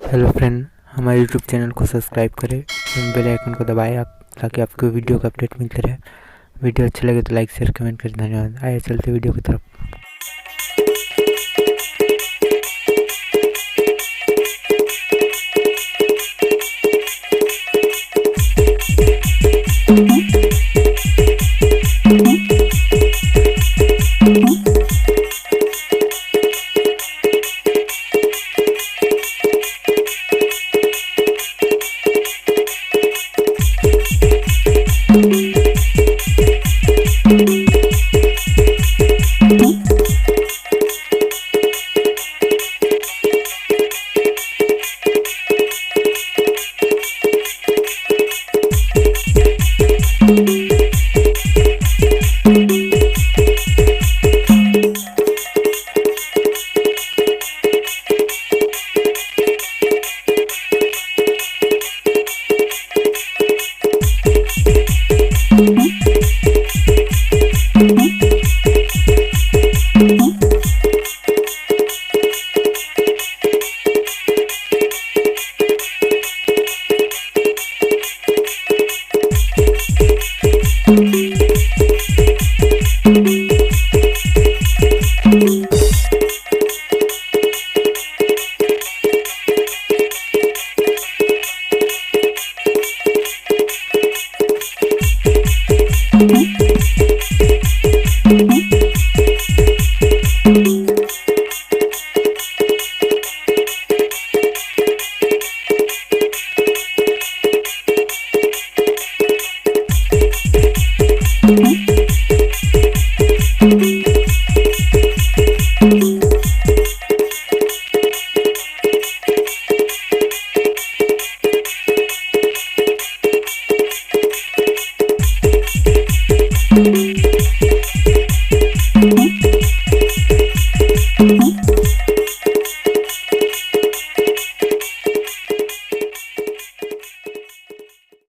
Hello friend, हमारे YouTube channel को subscribe करें, बेल आइकन को दबाएं ताकि आपको वीडियो का अपडेट मिलते रहे। वीडियो अच्छा लगे तो लाइक शेयर कमेंट करें। धन्यवाद। आइए चलते वीडियो की तरफ।